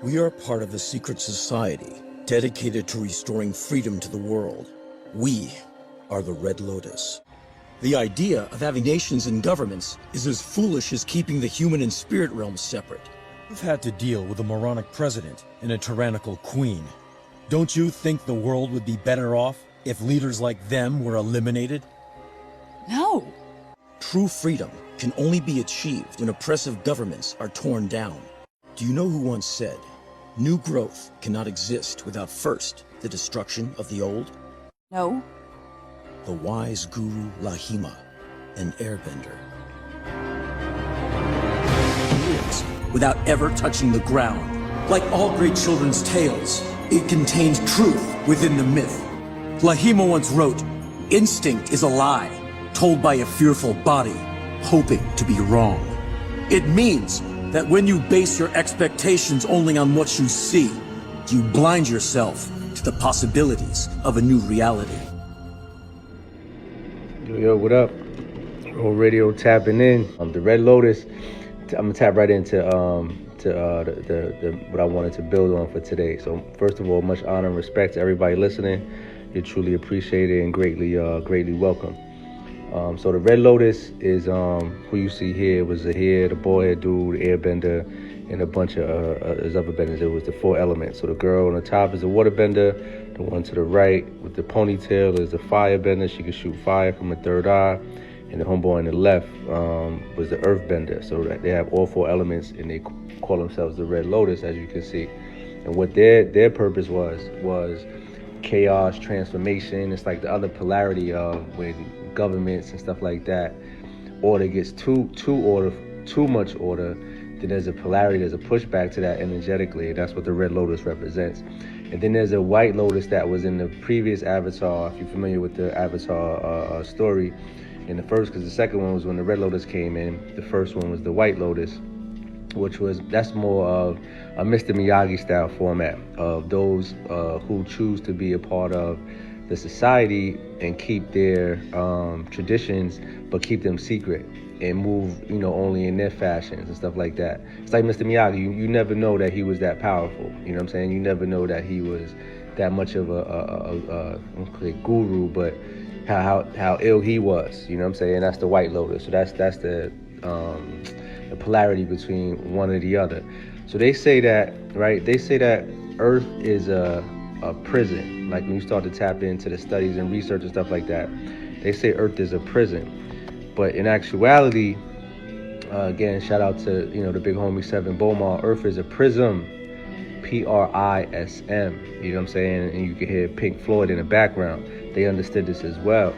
We are part of a secret society dedicated to restoring freedom to the world. We are the Red Lotus. The idea of having nations and governments is as foolish as keeping the human and spirit realms separate. We've had to deal with a moronic president and a tyrannical queen. Don't you think the world would be better off if leaders like them were eliminated? No. True freedom can only be achieved when oppressive governments are torn down. Do you know who once said, "New growth cannot exist without first the destruction of the old"? No. The wise guru Lahima, an airbender. Lives without ever touching the ground. Like all great children's tales, it contains truth within the myth. Lahima once wrote, "Instinct is a lie, told by a fearful body, hoping to be wrong." It means that when you base your expectations only on what you see, you blind yourself to the possibilities of a new reality. Yo, what up? Roll Radio tapping in. The Red Lotus. I'm gonna tap right into the what I wanted to build on for today. So first of all, much honor and respect to everybody listening. You're truly appreciated and greatly welcome. So the Red Lotus is who you see here was Zaheer, the boyhead dude, the airbender, and a bunch of his other benders. It was the four elements. So the girl on the top is the waterbender. The one to the right with the ponytail is the firebender. She could shoot fire from a third eye. And the homeboy on the left was the earthbender. So they have all four elements, and they call themselves the Red Lotus, as you can see. And what their purpose was chaos, transformation. It's like the other polarity of when governments and stuff like that, order gets too much order, then there's a polarity, there's a pushback to that energetically, and that's what the Red Lotus represents. And then there's a White Lotus that was in the previous Avatar, if you're familiar with the Avatar story, in the first, because the second one was when the Red Lotus came in, the first one was the White Lotus, that's more of a Mr. Miyagi style format of those who choose to be a part of the society and keep their traditions, but keep them secret and move, only in their fashions and stuff like that. It's like Mr. Miyagi. You never know that he was that powerful. You know what I'm saying? You never know that he was that much of a guru, but how ill he was. You know what I'm saying? That's the White Lotus. So that's the polarity between one or the other. So they say that, right? They say that Earth is a prison. Like when you start to tap into the studies and research and stuff like that, they say Earth is a prison. But in actuality, again, shout out to the big homie Seven Bomar, Earth is a prism, PRISM. You know what I'm saying? And you can hear Pink Floyd in the background. They understood this as well.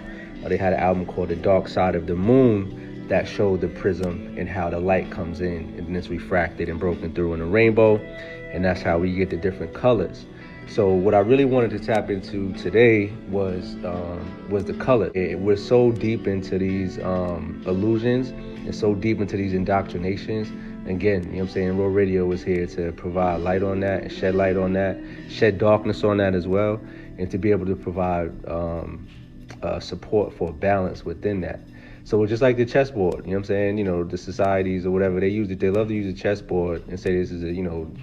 They had an album called The Dark Side of the Moon that showed the prism and how the light comes in and then it's refracted and broken through in a rainbow, and that's how we get the different colors. So what I really wanted to tap into today was the color. We're so deep into these illusions and so deep into these indoctrinations. Again, you know what I'm saying? Raw Radio is here to provide light on that and shed light on that, shed darkness on that as well, and to be able to provide support for balance within that. So it's just like the chessboard, you know what I'm saying? The societies or whatever, they love to use a chessboard and say this is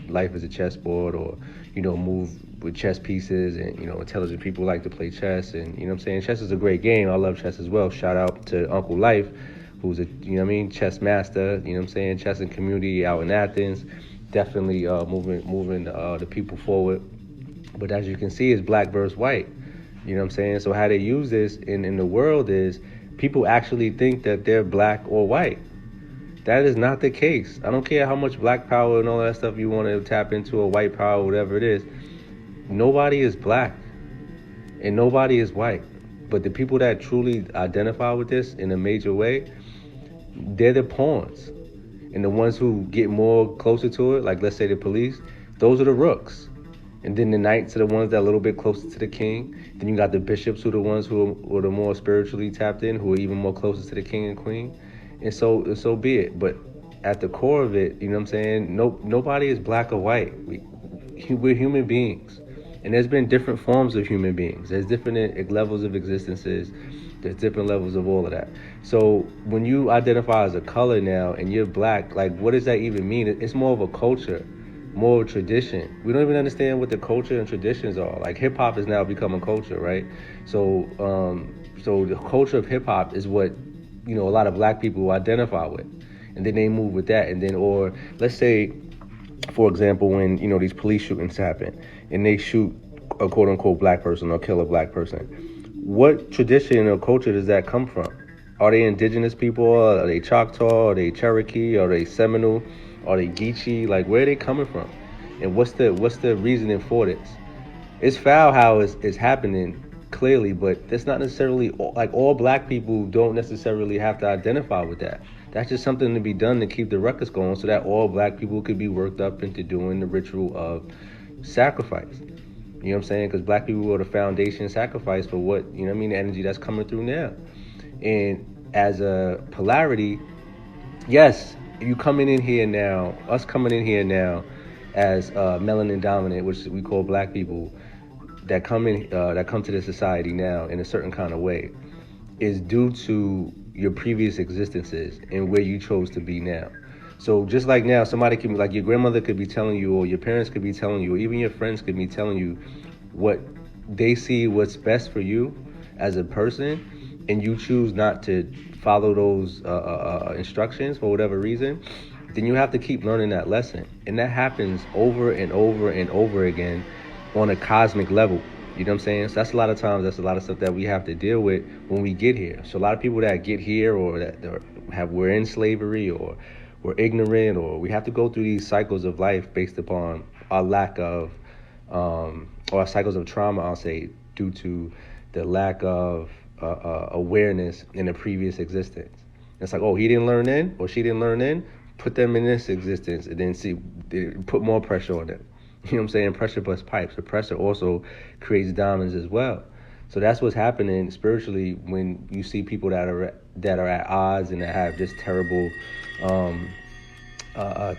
life is a chessboard, or, move with chess pieces, and, intelligent people like to play chess, and, you know what I'm saying? Chess is a great game. I love chess as well. Shout out to Uncle Life, who's a, chess master, you know what I'm saying? Chess and community out in Athens, definitely moving the people forward. But as you can see, it's black versus white, you know what I'm saying? So how they use this in the world is, people actually think that they're black or white. That is not the case. I don't care how much black power and all that stuff you want to tap into, or white power, whatever it is. Nobody is black and nobody is white. But the people that truly identify with this in a major way, they're the pawns. And the ones who get more closer to it, like let's say the police, those are the rooks. And then the knights are the ones that are a little bit closer to the king. Then you got the bishops, who are the ones who are the more spiritually tapped in, who are even more closer to the king and queen. And so be it. But at the core of it, you know what I'm saying? Nobody is black or white. We're human beings. And there's been different forms of human beings. There's different levels of existences. There's different levels of all of that. So when you identify as a color now and you're black, like what does that even mean? It's more of a culture more tradition. We don't even understand what the culture and traditions are. Like hip hop is now becoming culture, right? So so the culture of hip hop is what, you know, a lot of black people identify with, and then they move with that. And then, or let's say, for example, when, you know, these police shootings happen and they shoot a quote unquote black person or kill a black person, what tradition or culture does that come from? Are they indigenous people? Are they Choctaw? Are they Cherokee? Are they Seminole? Are they Geechee? Like, where are they coming from? And what's the reasoning for this? It's foul how it's happening, clearly, but that's not necessarily, like, all black people don't necessarily have to identify with that. That's just something to be done to keep the ruckus going so that all black people could be worked up into doing the ritual of sacrifice. You know what I'm saying? Because black people are the foundation sacrifice for what, you know what I mean, the energy that's coming through now. And as a polarity, yes, you coming in here now, us coming in here now as melanin dominant, which we call black people, that come to this society now in a certain kind of way, is due to your previous existences and where you chose to be now. So just like now, somebody could be like, your grandmother could be telling you, or your parents could be telling you, or even your friends could be telling you what they see what's best for you as a person, and you choose not to follow those instructions for whatever reason, then you have to keep learning that lesson. And that happens over and over and over again on a cosmic level. You know what I'm saying? So that's a lot of times, that's a lot of stuff that we have to deal with when we get here. So a lot of people that get here, or that we're in slavery, or we're ignorant, or we have to go through these cycles of life based upon our lack of, or cycles of trauma, I'll say, due to the lack of awareness in a previous existence. It's like, oh, he didn't learn then, or she didn't learn then, put them in this existence, and then put more pressure on them. You know what I'm saying? Pressure busts pipes. The pressure also creates diamonds as well. So that's what's happening spiritually when you see people that are at odds and that have just terrible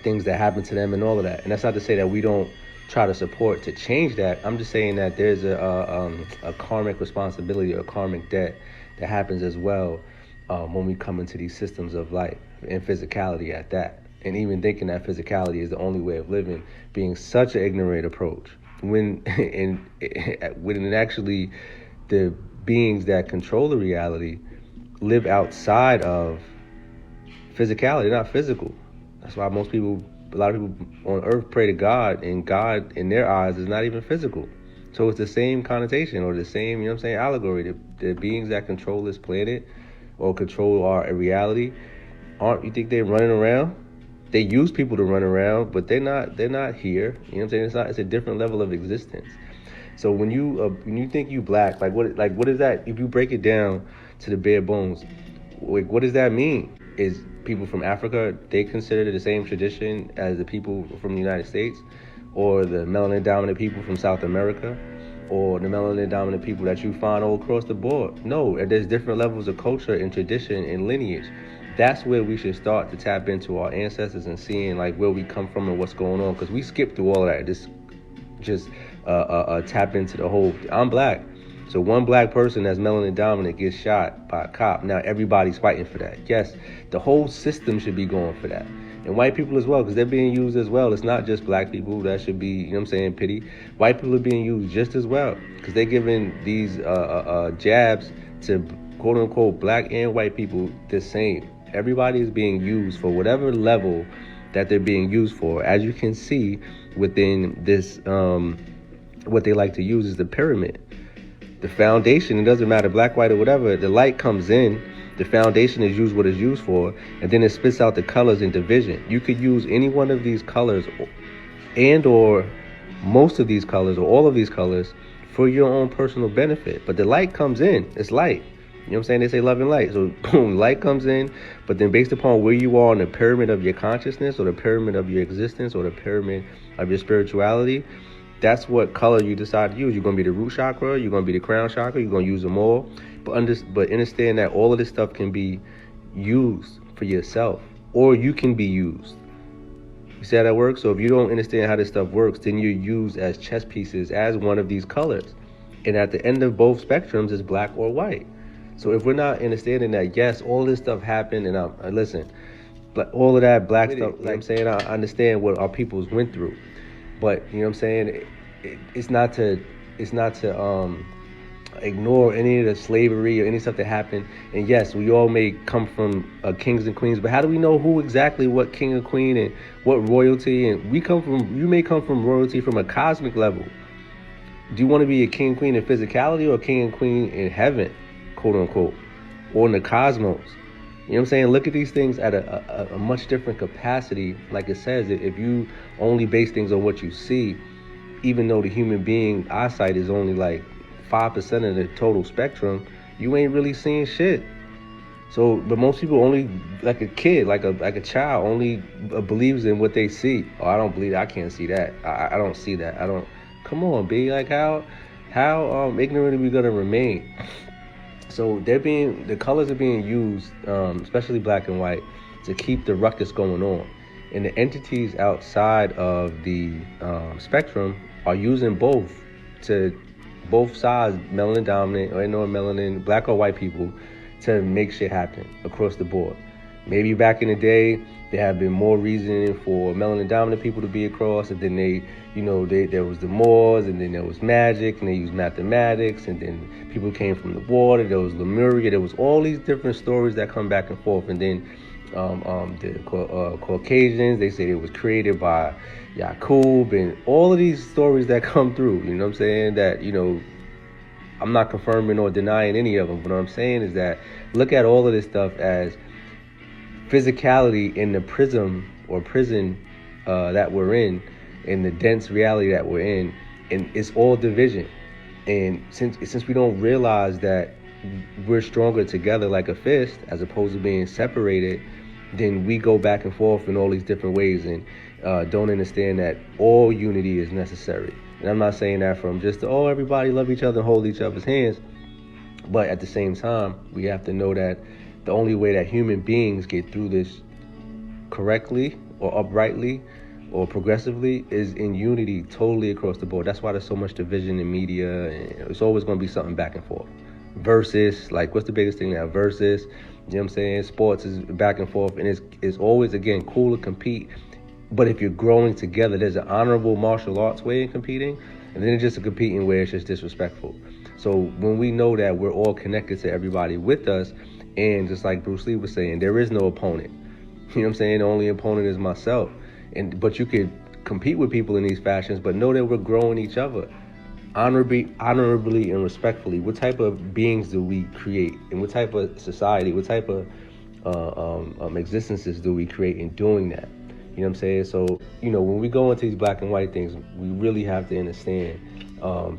things that happen to them and all of that. And that's not to say that we don't try to support to change that. I'm just saying that there's a karmic responsibility or karmic debt that happens as well when we come into these systems of life and physicality at that. And even thinking that physicality is the only way of living, being such an ignorant approach. When actually the beings that control the reality live outside of physicality, they're not physical. That's why a lot of people on earth pray to God, and God in their eyes is not even physical. So it's the same connotation, or the same, you know what I'm saying, allegory. The beings that control this planet or control our reality, you think they're running around? They use people to run around, but they're not here. You know what I'm saying? It's a different level of existence. So when you think you black, what is that? If you break it down to the bare bones, what does that mean? Is people from Africa, they consider the same tradition as the people from the United States, or the melanin dominant people from South America, or the melanin dominant people that you find all across the board? No, there's different levels of culture and tradition and lineage. That's where we should start to tap into our ancestors and seeing like where we come from and what's going on, because we skip through all of that. Just tap into the whole. I'm black, so one black person that's melanin dominant gets shot by a cop. Now everybody's fighting for that. Yes, the whole system should be going for that, and white people as well, because they're being used as well. It's not just black people that should be, you know what I'm saying, pity. White people are being used just as well, because they're giving these jabs to quote unquote black and white people the same. Everybody is being used for whatever level that they're being used for. As you can see within this, what they like to use is the pyramid. The foundation, it doesn't matter, black, white, or whatever, the light comes in, the foundation is used what it's used for, and then it spits out the colors in division. You could use any one of these colors and or most of these colors or all of these colors for your own personal benefit. But the light comes in, it's light. You know what I'm saying? They say love and light. So boom, light comes in, but then based upon where you are in the pyramid of your consciousness, or the pyramid of your existence, or the pyramid of your spirituality, that's what color you decide to use. You're going to be the root chakra, you're going to be the crown chakra, you're going to use them all. But understand that all of this stuff can be used for yourself, or you can be used. You see how that works? So if you don't understand how this stuff works, then you're used as chess pieces as one of these colors. And at the end of both spectrums is black or white. So if we're not understanding that, yes, all this stuff happened, and listen, but all of that black stuff, like I'm saying, I understand what our peoples went through. But you know what I'm saying? It's not to ignore any of the slavery or any stuff that happened. And yes, we all may come from kings and queens, but how do we know who exactly what king or queen and what royalty? And you may come from royalty from a cosmic level. Do you want to be a king and queen in physicality or a king and queen in heaven, quote unquote, or in the cosmos? You know what I'm saying? Look at these things at a much different capacity. Like it says, if you only base things on what you see, even though the human being eyesight is only like 5% of the total spectrum, you ain't really seeing shit. So, but most people only, like a kid, like a child, only believes in what they see. Oh, I don't believe, I can't see that. I don't see that. I don't. Come on, B. Like how ignorant are we gonna remain? So the colors are being used, especially black and white, to keep the ruckus going on. And the entities outside of the spectrum are using both sides, melanin dominant or melanin, black or white people, to make shit happen across the board. Maybe back in the day, there have been more reason for melanin dominant people to be across, and then there was the Moors, and then there was magic, and they used mathematics, and then people came from the water, there was Lemuria, there was all these different stories that come back and forth. And then the Caucasians, they say it was created by Yaqub, and all of these stories that come through, you know what I'm saying, that, I'm not confirming or denying any of them, but what I'm saying is that look at all of this stuff as physicality in the prison that we're in the dense reality that we're in, and it's all division. And since we don't realize that we're stronger together like a fist as opposed to being separated, then we go back and forth in all these different ways and don't understand that all unity is necessary. And I'm not saying that from just everybody love each other and hold each other's hands, but at the same time, we have to know that the only way that human beings get through this correctly or uprightly or progressively is in unity totally across the board. That's why there's so much division in media, and it's always going to be something back and forth. Versus, like, what's the biggest thing now? Versus, you know what I'm saying? Sports is back and forth, and it's always, again, cool to compete. But if you're growing together, there's an honorable martial arts way in competing, and then it's just a competing where it's just disrespectful. So when we know that we're all connected to everybody with us, and just like Bruce Lee was saying, there is no opponent. You know what I'm saying? The only opponent is myself. But you could compete with people in these fashions, but know that we're growing each other honorably and respectfully. What type of beings do we create, and what type of society, what type of existences do we create in doing that? You know what I'm saying? So, when we go into these black and white things, we really have to understand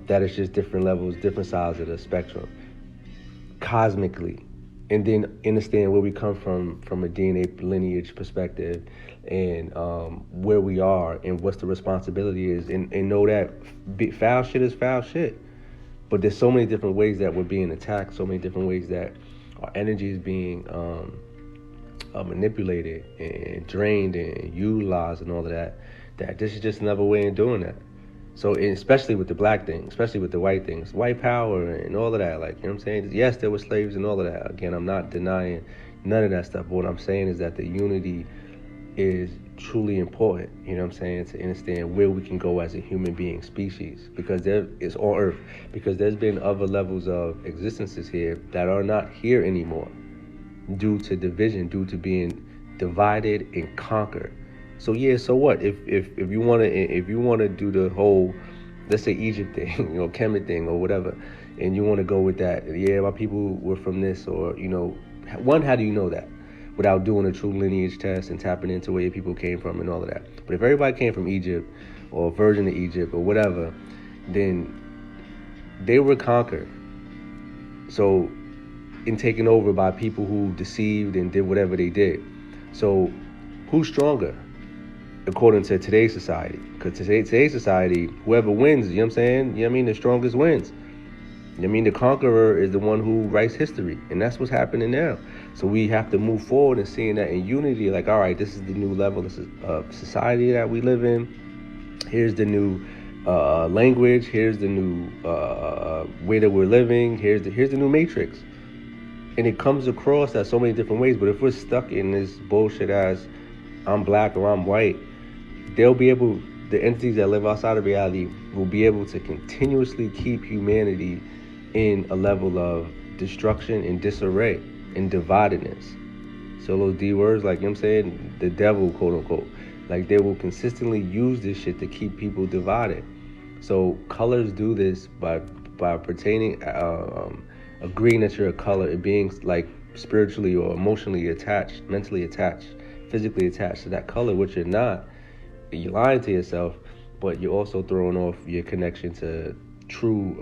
that it's just different levels, different sides of the spectrum, cosmically. And then understand where we come from a DNA lineage perspective, and where we are and what's the responsibility is, and know that foul shit is foul shit. But there's so many different ways that we're being attacked, so many different ways that our energy is being manipulated and drained and utilized and all of that this is just another way of doing that. So, especially with the black thing, especially with the white things, white power and all of that, like, you know what I'm saying? Yes, there were slaves and all of that. Again, I'm not denying none of that stuff. But what I'm saying is that the unity is truly important, you know what I'm saying, to understand where we can go as a human being species, because there is on Earth, because there's been other levels of existences here that are not here anymore due to division, due to being divided and conquered. So yeah, so what? If you wanna do the whole, let's say, Egypt thing, Kemet thing or whatever, and you wanna go with that, yeah, my people were from this, or one, how do you know that without doing a true lineage test and tapping into where your people came from and all of that? But if everybody came from Egypt or a version of Egypt or whatever, then they were conquered. So, and taken over by people who deceived and did whatever they did. So, who's stronger? According to today's society. Because today's society, whoever wins, you know what I'm saying? You know what I mean? The strongest wins. You know what I mean? The conqueror is the one who writes history. And that's what's happening now. So we have to move forward and seeing that in unity, like, all right, this is the new level. This is society that we live in. Here's the new language. Here's the new way that we're living. Here's the new matrix. And it comes across as so many different ways. But if we're stuck in this bullshit as I'm black or I'm white, they'll be able the entities that live outside of reality will be able to continuously keep humanity in a level of destruction and disarray and dividedness. So those D words, like, you know what I'm saying, the devil, quote unquote, like, they will consistently use this shit to keep people divided. So colors do this by pertaining, agreeing that you're a color, and being like spiritually or emotionally attached, mentally attached, physically attached to that color, which you're not. You're lying to yourself, but you're also throwing off your connection to true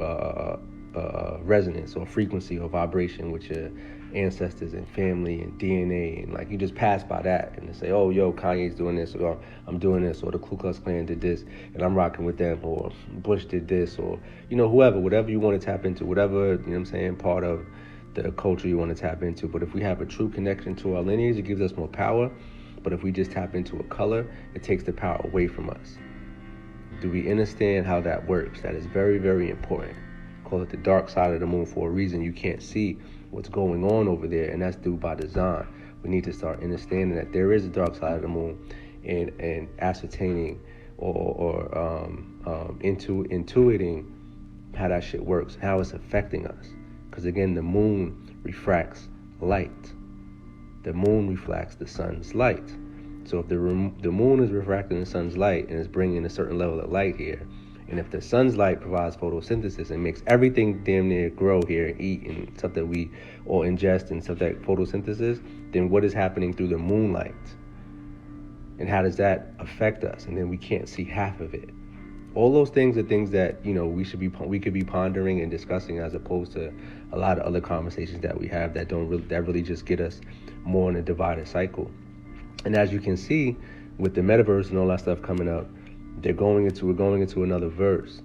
resonance or frequency or vibration with your ancestors and family and DNA, and like, you just pass by that and say, oh, yo, Kanye's doing this, or I'm doing this, or the Ku Klux Klan did this and I'm rocking with them, or Bush did this, or, you know, whatever you want to tap into, whatever, you know what I'm saying, part of the culture you want to tap into. But if we have a true connection to our lineage, it gives us more power. But if we just tap into a color, it takes the power away from us. Do we understand how that works? That is very, very important. Call it the dark side of the moon for a reason. You can't see what's going on over there, and that's due by design. We need to start understanding that there is a dark side of the moon, and ascertaining or intuiting how that shit works, how it's affecting us. Because again, the moon refracts light. The moon reflects the sun's light. So if the moon is refracting the sun's light and is bringing a certain level of light here, and if the sun's light provides photosynthesis and makes everything damn near grow here and eat and stuff that we all ingest and stuff that photosynthesis, then what is happening through the moonlight? And how does that affect us? And then we can't see half of it. All those things are things that, you know, we could be pondering and discussing, as opposed to a lot of other conversations that we have that really just get us more in a divided cycle. And as you can see with the metaverse and all that stuff coming up, we're going into another verse.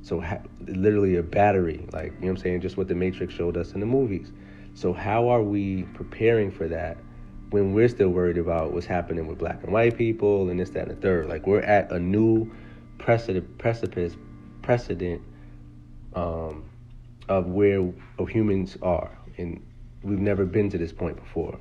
So literally a battery, like, you know what I'm saying, just what the Matrix showed us in the movies. So how are we preparing for that when we're still worried about what's happening with black and white people and this, that, and the third? Like, we're at a new precedent of where humans are, and we've never been to this point before.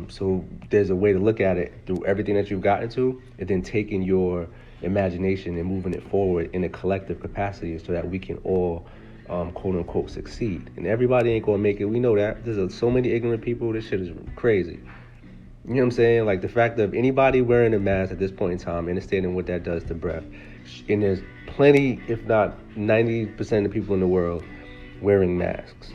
So there's a way to look at it through everything that you've gotten to, and then taking your imagination and moving it forward in a collective capacity so that we can all, quote unquote, succeed. And everybody ain't gonna make it. We know that. There's so many ignorant people. This shit is crazy. You know what I'm saying? Like, the fact of anybody wearing a mask at this point in time, understanding what that does to breath. And there's plenty, if not 90% of people in the world wearing masks.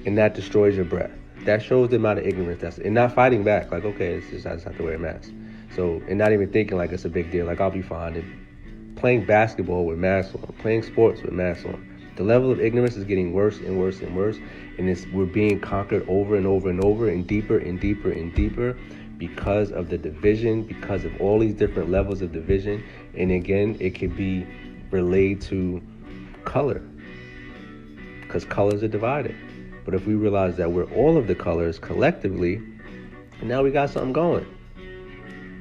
And that destroys your breath. That shows the amount of ignorance and not fighting back. Like, okay, I just have to wear a mask. So, and not even thinking like it's a big deal. Like, I'll be fine. And playing basketball with masks on, playing sports with masks on. The level of ignorance is getting worse and worse and worse. And we're being conquered over and over and over, and deeper and deeper and deeper, because of the division, because of all these different levels of division. And again, it could be relayed to color, because colors are divided. But if we realize that we're all of the colors collectively, and now we got something going.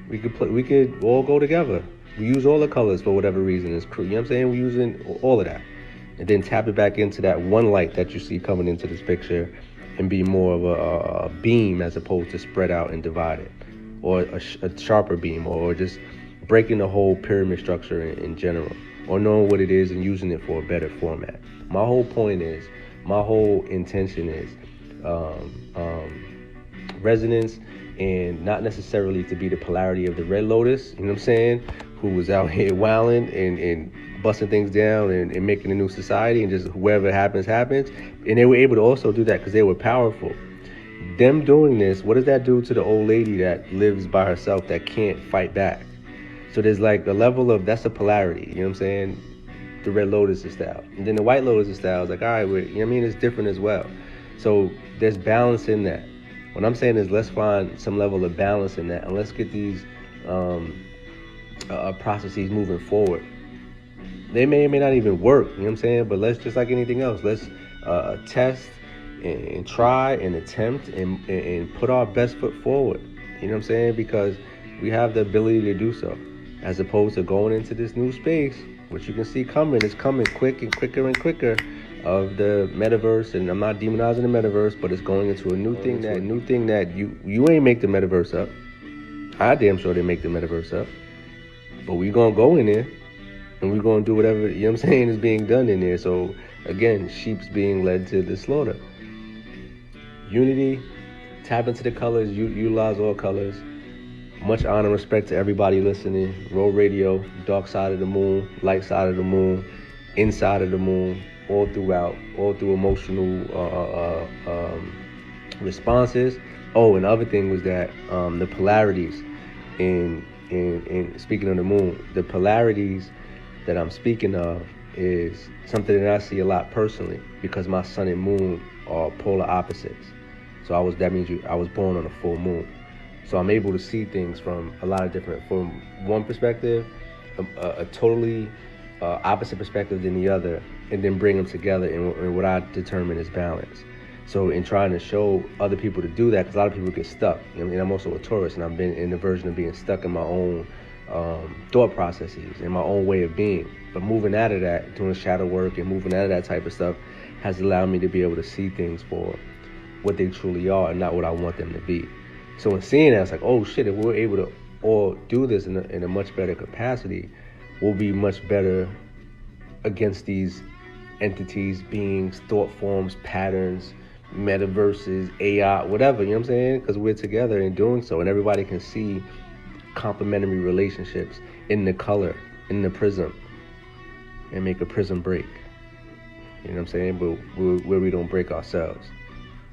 We could all go together. We use all the colors for whatever reason. You know what I'm saying? We're using all of that. And then tap it back into that one light that you see coming into this picture, and be more of a beam as opposed to spread out and divided, or a sharper beam, or just breaking the whole pyramid structure in general, or knowing what it is and using it for a better format. My whole intention is resonance, and not necessarily to be the polarity of the Red Lotus, you know what I'm saying, who was out here wilding and busting things down and making a new society, and just whoever happens. And they were able to also do that because they were powerful. Them doing this, what does that do to the old lady that lives by herself that can't fight back? So there's like a level of, that's a polarity, you know what I'm saying? The Red Lotus style. And then the White Lotus style is like, all right, you know what I mean? It's different as well. So there's balance in that. What I'm saying is, let's find some level of balance in that, and let's get these processes moving forward. They may or may not even work, you know what I'm saying? But let's, just like anything else, let's test and try and attempt and put our best foot forward. You know what I'm saying? Because we have the ability to do so, as opposed to going into this new space, which you can see coming. It's coming quick and quicker and quicker, of the metaverse. And I'm not demonizing the metaverse, but it's going into a new thing that you ain't make the metaverse up. I damn sure didn't make the metaverse up. But we gonna go in there and we gonna do whatever, you know what I'm saying, is being done in there. So again, sheep's being led to the slaughter. Unity, tap into the colors, utilize all colors. Much honor and respect to everybody listening. Roll Radio, dark side of the moon, light side of the moon, inside of the moon, all throughout, all through emotional responses. Oh, and the other thing was that the polarities in speaking of the moon, the polarities that I'm speaking of is something that I see a lot personally because my sun and moon are polar opposites. So that means I was born on a full moon. So I'm able to see things from a lot of different, from one perspective, a totally opposite perspective than the other, and then bring them together in what I determine is balance. So in trying to show other people to do that, because a lot of people get stuck. I mean, I'm also a Taurus, and I've been in the version of being stuck in my own thought processes, in my own way of being. But moving out of that, doing shadow work and moving out of that type of stuff has allowed me to be able to see things for what they truly are and not what I want them to be. So in seeing that, it's like, oh shit, if we're able to all do this in a much better capacity, we'll be much better against these entities, beings, thought forms, patterns, metaverses, AI, whatever, you know what I'm saying? Because we're together in doing so, and everybody can see complementary relationships in the color, in the prism, and make a prism break. You know what I'm saying? But where we don't break ourselves,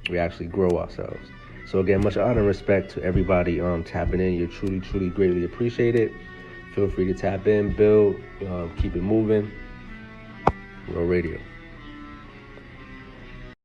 we actually grow ourselves. So again, much honor and respect to everybody tapping in. You're truly, truly greatly appreciated. Feel free to tap in, build, keep it moving. Real Radio.